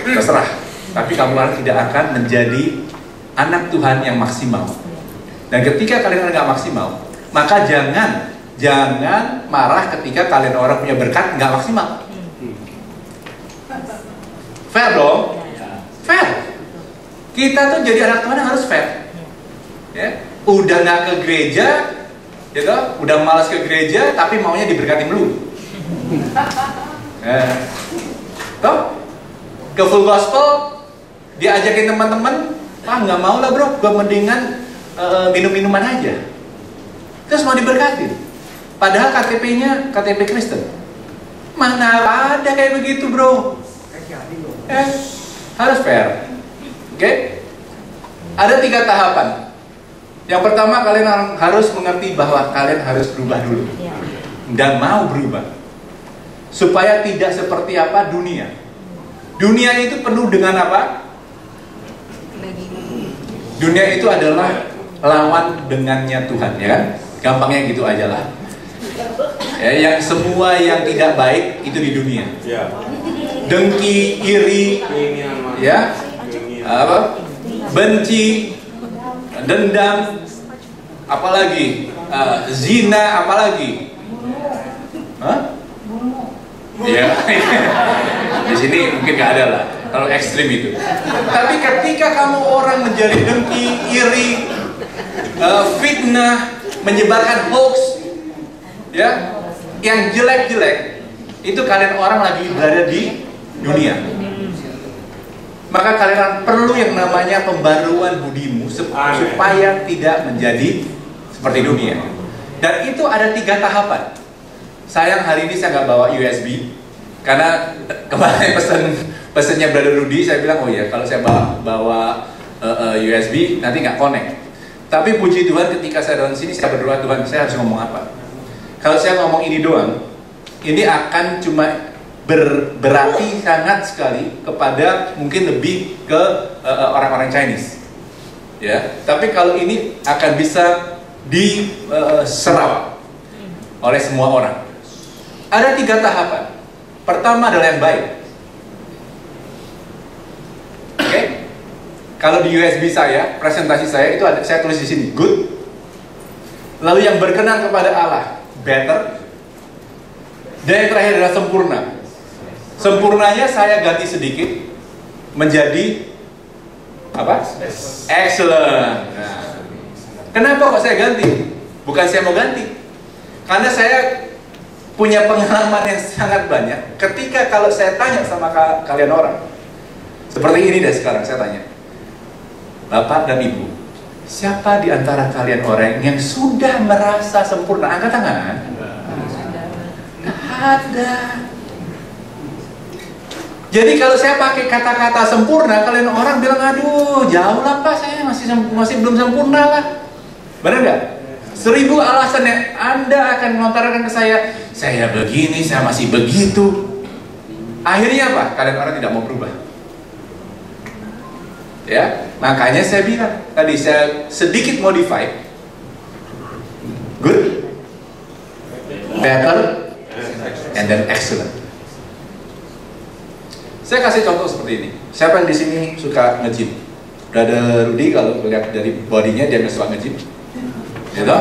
terserah. Tapi kamu orang tidak akan menjadi anak Tuhan yang maksimal. Dan ketika kalian orang nggak maksimal, maka jangan marah ketika kalian orang punya berkat nggak maksimal. Fair dong? Fair. Kita tuh jadi anak Tuhan harus fair. Ya, udah nggak ke gereja, gitu, udah malas ke gereja, tapi maunya diberkati melulu. Toh, ke full gospel, diajakin teman-teman, nggak mau lah bro, gue mendingan minum-minuman aja. Terus mau diberkatin, padahal KTP-nya KTP Kristen. Mana ada kayak begitu bro? Harus fair. Oke? Ada 3 tahapan. Yang pertama, kalian harus mengerti bahwa kalian harus berubah dulu dan mau berubah supaya tidak seperti apa dunia. Dunia itu penuh dengan apa? Dunia itu adalah lawan dengannya Tuhan, ya kan? Gampangnya gitu aja lah. Ya, yang semua yang tidak baik itu di dunia. Dengki, iri, ya, apa? Benci, dendam, apalagi zina, apalagi? Ya, di sini mungkin nggak ada lah, kalau ekstrim itu. Tapi ketika kamu orang menjadi dengki, iri, fitnah, menyebarkan hoax, ya, yang jelek-jelek, itu kalian orang lagi berada di dunia. Maka kalian perlu yang namanya pembaruan budimu supaya tidak menjadi seperti dunia. Dan itu ada 3 tahapan. Sayang hari ini saya nggak bawa USB karena kemarin pesen pesennya Brother Rudy, saya bilang, oh ya, kalau saya bawa USB nanti nggak connect. Tapi puji Tuhan ketika saya dalam sini, saya berdoa, Tuhan saya harus ngomong apa? Kalau saya ngomong ini doang, ini akan cuma berarti sangat sekali kepada mungkin lebih ke orang-orang Chinese. Ya, tapi kalau ini akan bisa diserap oleh semua orang. Ada 3 tahapan. Pertama adalah yang baik. Oke? Kalau di USB saya, presentasi saya itu ada, saya tulis di sini good. Lalu yang berkenan kepada Allah, better. Dan yang terakhir adalah sempurna. Sempurnanya saya ganti sedikit menjadi apa? Excellent. Nah, kenapa kok saya ganti? Bukan saya mau ganti, karena saya punya pengalaman yang sangat banyak. Ketika kalau saya tanya sama kalian orang, seperti ini deh sekarang saya tanya, Bapak dan Ibu, siapa di antara kalian orang yang sudah merasa sempurna? Angkat tangan. Nggak ada. Jadi kalau saya pakai kata-kata sempurna, kalian orang bilang, aduh, jauh lah Pak, saya masih belum sempurna lah. Benar nggak? 1000 alasan yang Anda akan melontarkan ke saya begini, saya masih begitu. Akhirnya apa? Kalian orang tidak mau berubah. Ya, makanya saya bilang tadi saya sedikit modify, good, better, and then excellent. Saya kasih contoh seperti ini. Siapa yang di sini suka nge-gym? Brother Rudy kalau lihat dari bodinya dia suka nge-gym, gitu.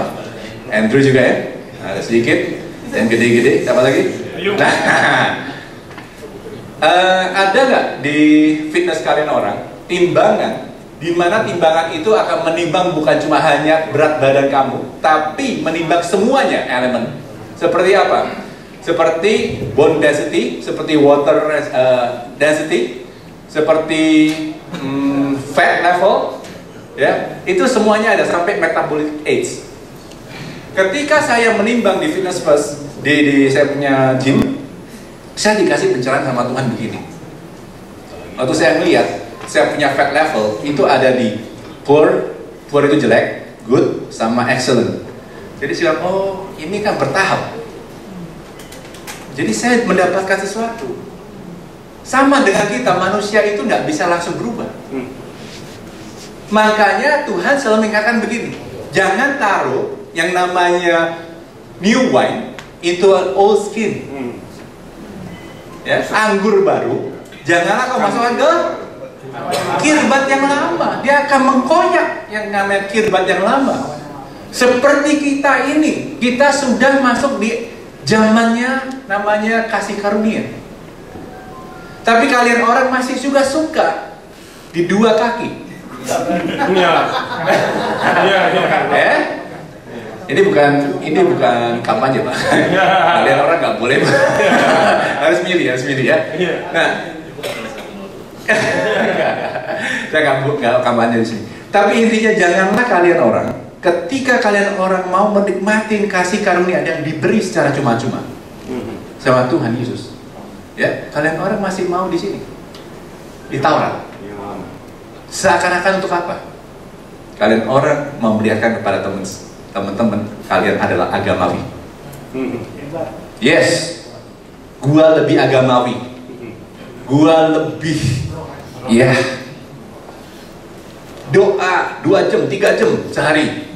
Andrew juga ya, ada sedikit, dan gede-gede. Siapa lagi? Nah, ada nggak di fitness kalian orang timbangan, di mana timbangan itu akan menimbang bukan cuma hanya berat badan kamu, tapi menimbang semuanya elemen. Seperti apa? Seperti bone density, seperti water density, seperti fat level, ya, itu semuanya ada sampai metabolic age. Ketika saya menimbang di Fitness First, di saya punya gym, saya dikasih pencerahan sama Tuhan begini. Waktu saya melihat, saya punya fat level itu ada di poor itu jelek, good, sama excellent. Jadi saya bilang, oh ini kan bertahap. Jadi saya mendapatkan sesuatu. Sama dengan kita, manusia itu nggak bisa langsung berubah. Makanya Tuhan selalu mengingatkan begini, jangan taruh yang namanya new wine into an old skin. Ya, anggur baru, janganlah kau masukkan ke kirbat yang lama. Dia akan mengkoyak yang namanya kirbat yang lama. Seperti kita ini, kita sudah masuk di zamannya namanya kasih karunia. Tapi kalian orang masih juga suka di 2 kaki. Iya. Ini bukan kampanye Pak. Kalian orang nggak boleh Pak. harus milih ya. Nah, saya nggak kampanye di sini. Tapi intinya janganlah kalian orang, ketika kalian orang mau menikmati kasih karunia yang diberi secara cuma-cuma sama Tuhan Yesus, ya, kalian orang masih mau di sini ditawar. Seakan-akan untuk apa? Kalian orang memperlihatkan kepada teman-teman kalian adalah agamawi. Yes, gua lebih agamawi, gua lebih, ya, doa 2 jam, 3 jam sehari,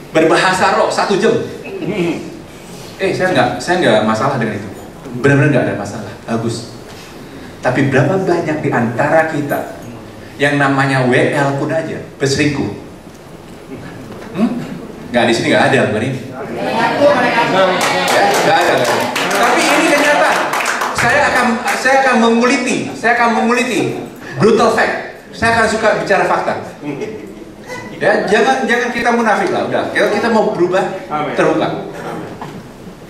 berbahasa roh 1 jam. Saya nggak masalah dengan itu, benar-benar nggak ada masalah, bagus. Tapi berapa banyak di antara kita yang namanya WL pun aja berselingkuh? Nggak, di sini nggak ada, bukan ini. Ya, nggak ada. Tapi ini kenyataan. Saya akan menguliti brutal fact. Saya akan suka bicara fakta. Ya, jangan kita munafik lah, udah. Kalau kita mau berubah, terbuka.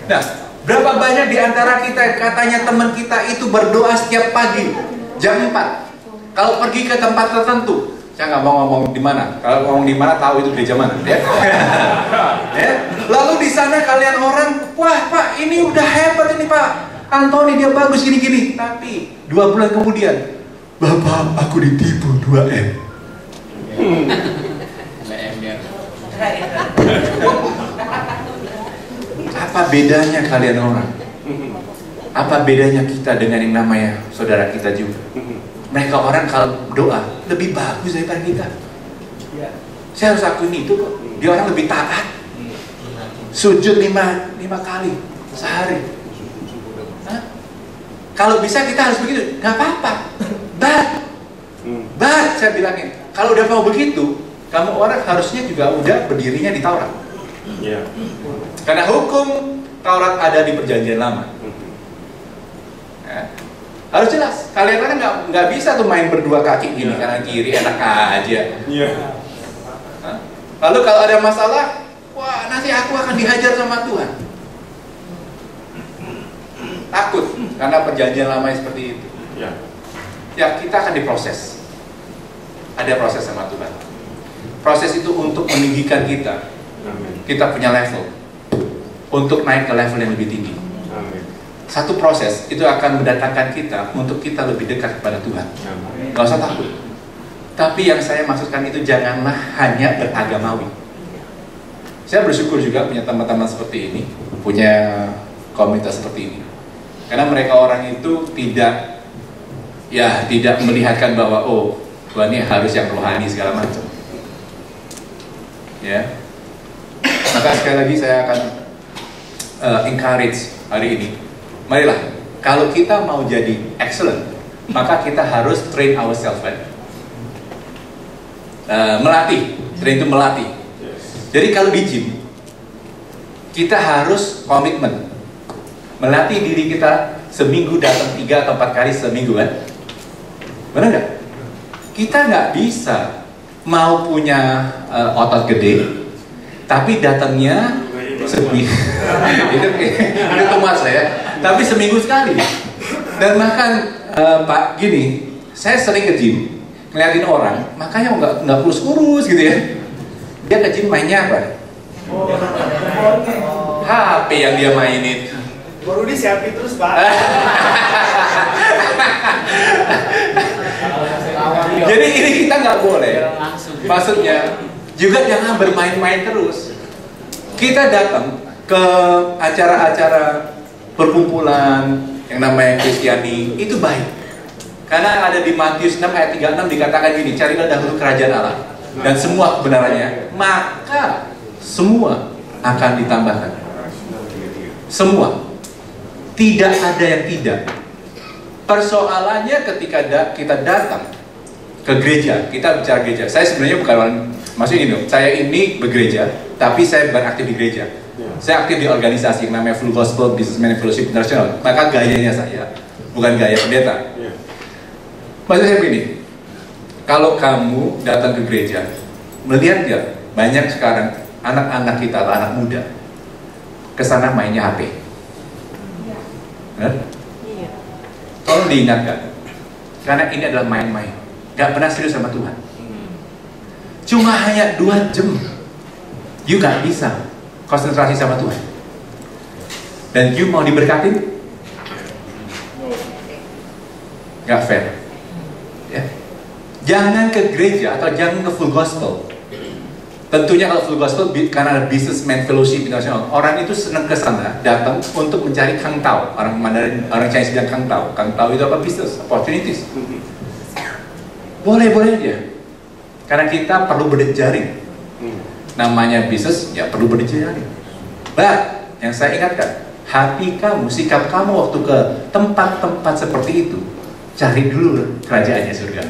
Nah, berapa banyak di antara kita katanya teman kita itu berdoa setiap pagi jam 4. Kalau pergi ke tempat tertentu, saya nggak mau ngomong di mana. Kalau ngomong di mana tahu itu gereja mana, ya. Ya. Lalu di sana kalian orang, wah Pak, ini udah hebat ini Pak. Anthony dia bagus gini-gini. Tapi 2 bulan kemudian, Bapak, aku ditipu 2M. Apa bedanya kalian orang? Apa bedanya kita dengan yang namanya saudara kita juga? Mereka orang kalau doa lebih bagus daripada kita. Saya harus akuin itu kok. Dia orang lebih taat. Sujud 5 kali sehari. Hah? Kalau bisa kita harus begitu, nggak apa-apa. But saya bilangin, kalau udah mau begitu, kamu orang harusnya juga udah berdirinya di Taurat. Karena hukum Taurat ada di Perjanjian Lama. Ya. Harus jelas. Kalian kan nggak bisa tuh main berdua kaki gini kanan kiri enak aja. Hah? Lalu kalau ada masalah, wah nanti aku akan dihajar sama Tuhan. Takut karena Perjanjian Lama seperti itu. Ya kita akan diproses. Ada proses sama Tuhan. Proses itu untuk meninggikan kita. Kita punya level untuk naik ke level yang lebih tinggi. Satu proses itu akan mendatangkan kita untuk kita lebih dekat kepada Tuhan. Gak usah takut. Tapi yang saya maksudkan itu janganlah hanya beragamawi. Saya bersyukur juga punya teman-teman seperti ini, punya komunitas seperti ini. Karena mereka orang itu tidak melihatkan bahwa oh Tuhan ini harus yang rohani segala macam. Ya. Maka sekali lagi saya akan encourage hari ini. Marilah, kalau kita mau jadi excellent, maka kita harus train ourselves, right? Melatih, train itu melatih. Jadi kalau di gym, kita harus komitmen, melatih diri kita seminggu datang 3 atau 4 kali seminggu, kan? Benar nggak? Kita nggak bisa mau punya otot gede, tapi datangnya seminggu. itu mas ya. Tapi seminggu sekali. Dan makan Pak gini, saya sering ke gym, ngeliatin orang, makanya nggak kurus-kurus gitu ya. Dia ke gym mainnya apa? HP yang dia mainin. Baru disiapin terus Pak. Jadi ini kita nggak boleh. Maksudnya juga jangan bermain-main terus. Kita datang ke acara-acara perkumpulan yang namanya Kristiani itu baik. Karena ada di Matius 6 ayat 36 dikatakan gini, carilah dahulu kerajaan Allah dan semua kebenarannya, maka semua akan ditambahkan. Semua. Tidak ada yang tidak. Persoalannya ketika kita datang ke gereja, kita bicara gereja. Saya sebenarnya bukan orang, maksudnya ini, saya ini bergereja, tapi saya bukan aktif di gereja. Saya aktif di organisasi yang namanya Full Gospel Businessman Fellowship International. Maka gayanya saya bukan gaya pendeta. Maksud saya begini, kalau kamu datang ke gereja, melihat ya banyak sekarang anak-anak kita atau anak muda kesana mainnya HP. Benar? Tolong diingatkan, karena ini adalah main-main, gak pernah serius sama Tuhan. Cuma hanya 2 jam, you gak bisa konsentrasi sama Tuhan. Dan you mau diberkatin? Gak fair. Ya. Jangan ke gereja atau jangan ke Full Gospel. Tentunya kalau Full Gospel karena ada Businessman Fellowship International, orang itu senang ke sana datang untuk mencari Kang Tao. Orang Mandarin, orang Chinese bilang Kang Tao. Kang Tao itu apa? Business opportunities. Boleh-boleh aja. Karena kita perlu berjejaring. Namanya bisnis ya perlu berjejaring. But yang saya ingatkan, hati kamu, sikap kamu waktu ke tempat-tempat seperti itu, cari dulu kerajaannya surga.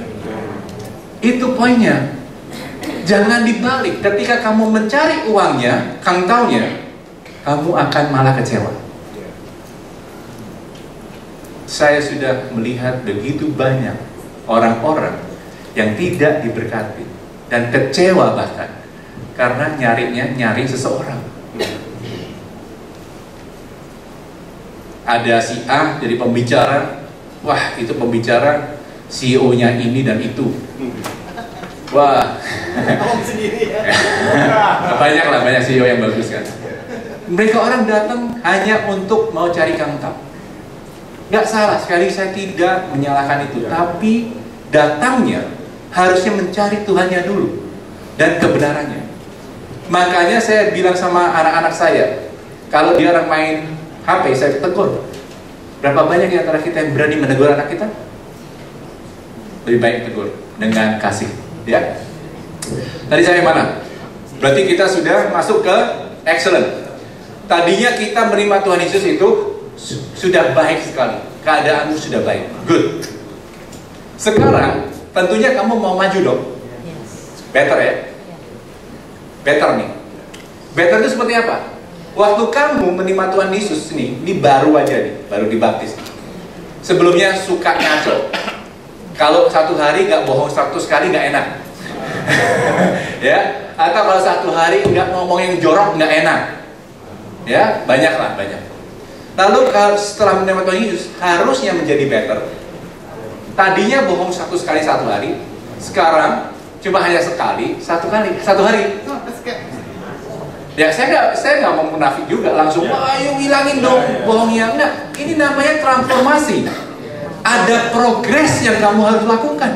Itu poinnya. Jangan dibalik. Ketika kamu mencari uangnya, Kang Taunya, kamu akan malah kecewa. Saya sudah melihat begitu banyak orang-orang yang tidak diberkati dan kecewa bahkan karena nyari seseorang. Ada si A jadi pembicara, wah itu pembicara CEO-nya ini dan itu. Wah, banyak CEO yang bagus kan. Mereka orang datang hanya untuk mau cari Kang Tao. Nggak salah, sekali saya tidak menyalahkan itu, tapi datangnya harusnya mencari Tuhannya dulu dan kebenarannya. Makanya saya bilang sama anak-anak saya, kalau dia orang main HP, saya tegur. Berapa banyak di antara kita yang berani menegur anak kita? Lebih baik tegur dengan kasih, ya. Tadi saya mana? Berarti kita sudah masuk ke excellent. Tadinya kita menerima Tuhan Yesus itu sudah baik sekali, keadaanmu sudah baik, good. Sekarang tentunya kamu mau maju dong, better ya, better nih. Better itu seperti apa? Waktu kamu menerima Tuhan Yesus ini baru aja nih, baru dibaptis. Sebelumnya suka ngaco. Kalau satu hari nggak bohong 100 kali nggak enak, ya. Atau kalau satu hari nggak ngomong yang jorok nggak enak, ya. Banyak lah, banyak. Lalu setelah menerima Tuhan Yesus harusnya menjadi better. Tadinya bohong 100 kali satu hari, sekarang cuma hanya sekali, satu hari. Ya saya nggak mau munafik juga langsung, ayo hilangin dong bohongnya. Enggak, ini namanya transformasi. Ada progres yang kamu harus lakukan.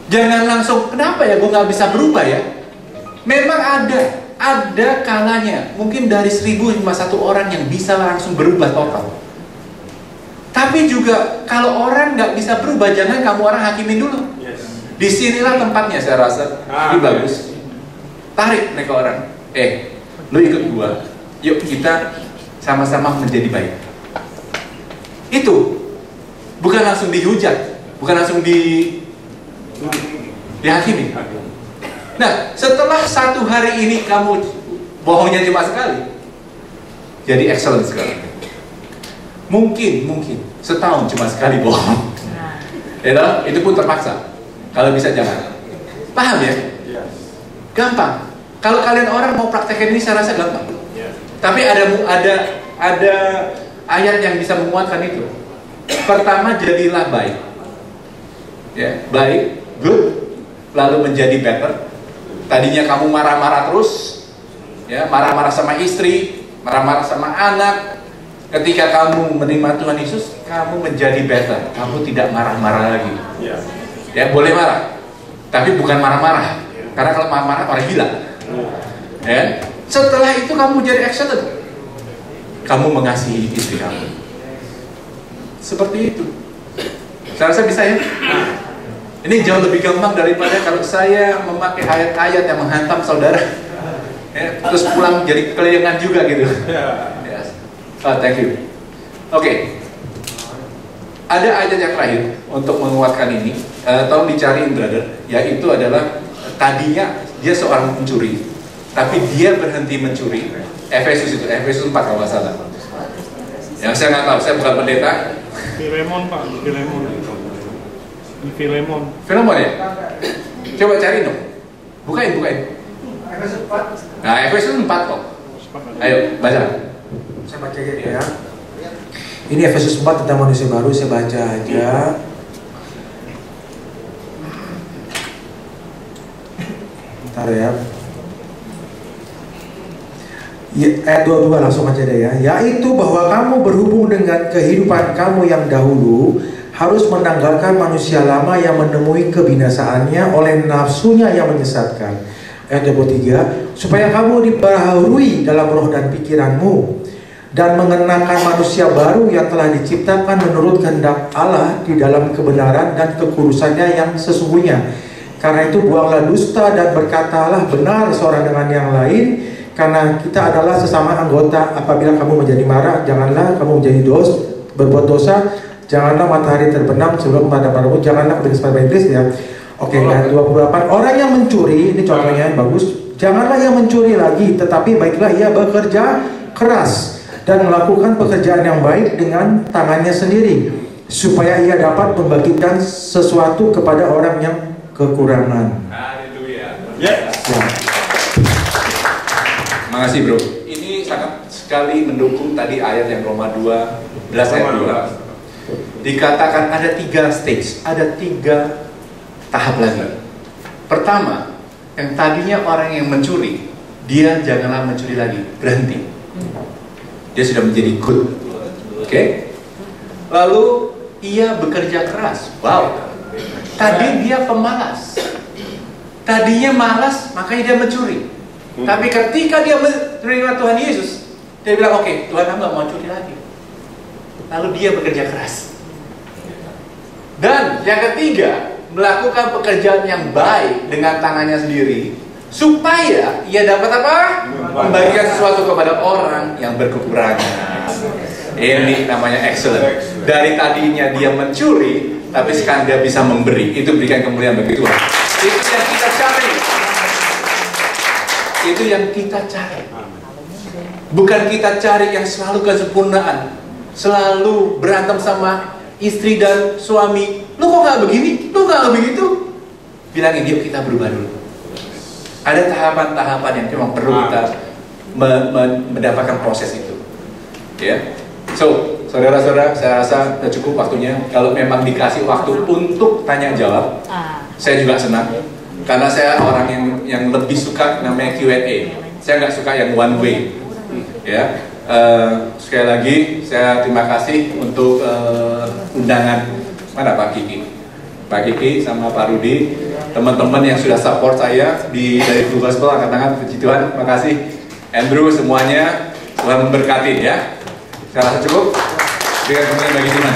Jangan langsung, kenapa ya gue nggak bisa berubah ya? Memang ada kalanya, mungkin dari 1000 cuma 1 orang yang bisa langsung berubah total. Tapi juga kalau orang nggak bisa berubah, jangan kamu orang hakimin dulu. Disinilah tempatnya saya rasa ini bagus. Tarik mereka orang, lu ikut gua, yuk kita sama-sama menjadi baik. Itu bukan langsung dihujat, bukan langsung dihakimi. Nah, setelah 1 hari ini kamu bohongnya cuma sekali, jadi excellent sekali. Mungkin setahun cuma sekali bohong, ya, itu pun terpaksa. Kalau bisa jangan. Paham ya? Gampang. Kalau kalian orang mau praktekkan ini, saya rasa gampang. Tapi ada ayat yang bisa menguatkan itu. Pertama, jadilah baik. Ya, baik, good, lalu menjadi better. Tadinya kamu marah-marah terus, ya, marah-marah sama istri, marah-marah sama anak. Ketika kamu menerima Tuhan Yesus, kamu menjadi better. Kamu tidak marah-marah lagi. Ya, boleh marah, tapi bukan marah-marah. Karena kalau marah-marah orang gila. Ya. Setelah itu kamu jadi excellent. Kamu mengasihi istri kamu. Seperti itu. Saya rasa bisa ya. Ini jauh lebih gampang daripada kalau saya memakai ayat-ayat yang menghantam saudara. Ya, terus pulang jadi kelingan juga gitu. Ya. Oh, thank you. Oke. Ada ayat yang terakhir untuk menguatkan ini. Tolong dicariin brother. Yaitu adalah tadinya dia seorang pencuri, tapi dia berhenti mencuri. Efesus 4 kalau nggak salah. Yang saya nggak tahu, saya bukan pendeta. Filemon Pak, Filemon. Filemon ya? Coba cari dong. Bukain. Nah, Efesus 4 kok. Ayo, baca. Saya baca aja ya. Ini Efesus 4 tentang manusia baru, saya baca aja. Bentar ya. Ayat 22 langsung aja deh ya. Yaitu bahwa kamu berhubung dengan kehidupan kamu yang dahulu harus menanggalkan manusia lama yang menemui kebinasaannya oleh nafsunya yang menyesatkan. Ayat 23, supaya kamu diperbaharui dalam roh dan pikiranmu dan mengenakan manusia baru yang telah diciptakan menurut kehendak Allah di dalam kebenaran dan kekudusannya yang sesungguhnya. Karena itu buanglah dusta dan berkatalah benar seorang dengan yang lain, karena kita adalah sesama anggota. Apabila kamu menjadi marah, janganlah kamu menjadi berbuat dosa. Janganlah matahari terbenam sebelum pada padamu. Janganlah berdekat pada iblis ya. Oke, ayat 28. Orang yang mencuri, ini contohnya bagus. Janganlah yang mencuri lagi, tetapi baiklah ia bekerja keras dan melakukan pekerjaan yang baik dengan tangannya sendiri, supaya ia dapat membagikan sesuatu kepada orang yang kekurangan. Haleluya. Ya. Makasih bro. Ini sangat sekali mendukung tadi ayat yang Roma 12 ayat 2. Dikatakan ada 3 stage, ada 3 tahap lagi. Pertama, yang tadinya orang yang mencuri, dia janganlah mencuri lagi, berhenti. Dia sudah menjadi good. Oke? Lalu ia bekerja keras. Wow. Tadi dia pemalas. Tadinya malas, makanya dia mencuri. Tapi ketika dia menerima Tuhan Yesus, dia bilang, oke, Tuhan, aku nggak mau curi lagi. Lalu dia bekerja keras. Dan yang ketiga, melakukan pekerjaan yang baik dengan tangannya sendiri, supaya ia dapat apa? Membagikan sesuatu kepada orang yang berkekurangan. Ini namanya excellent. Dari tadinya dia mencuri, tapi sekarang dia bisa memberi. Itu berikan kemuliaan bagi Tuhan. Itu yang kita cari. Itu yang kita cari. Bukan kita cari yang selalu kesempurnaan, selalu berantem sama istri dan suami. Lu kok nggak begini? Lu nggak begitu? Bilangin dia, kita berubah dulu. Ada tahapan-tahapan yang memang perlu kita mendapatkan proses itu. Ya. So, saudara-saudara, saya rasa sudah cukup waktunya. Kalau memang dikasih waktu untuk tanya jawab, saya juga senang. Karena saya orang yang lebih suka namanya Q&A. Saya nggak suka yang one way. Ya, sekali lagi saya terima kasih untuk undangan. Mana Pak Kiki? Pak Kiki sama Pak Rudi, teman-teman yang sudah support saya dari Blue Gospel, angkat tangan, puji Tuhan, terima kasih. Andrew, semuanya, Tuhan memberkati ya. Saya rasa cukup. Berikan kemuliaan bagi Tuhan.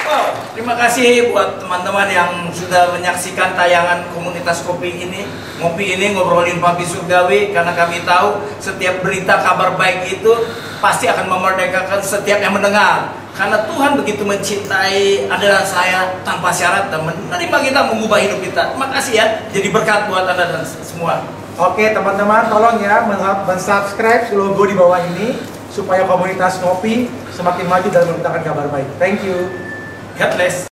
Wow, terima kasih buat teman-teman yang sudah menyaksikan tayangan komunitas kopi ini. Ngopi ini ngobrolin Papi Surgawi, karena kami tahu setiap berita kabar baik itu pasti akan memerdekakan setiap yang mendengar. Karena Tuhan begitu mencintai Anda dan saya tanpa syarat dan menerima kita, mengubah hidup kita. Terima kasih ya, jadi berkat buat Anda dan semua. Oke teman-teman, tolong ya men-subscribe logo di bawah ini supaya komunitas ngopi semakin maju dan memberitakan kabar baik. Thank you. God bless.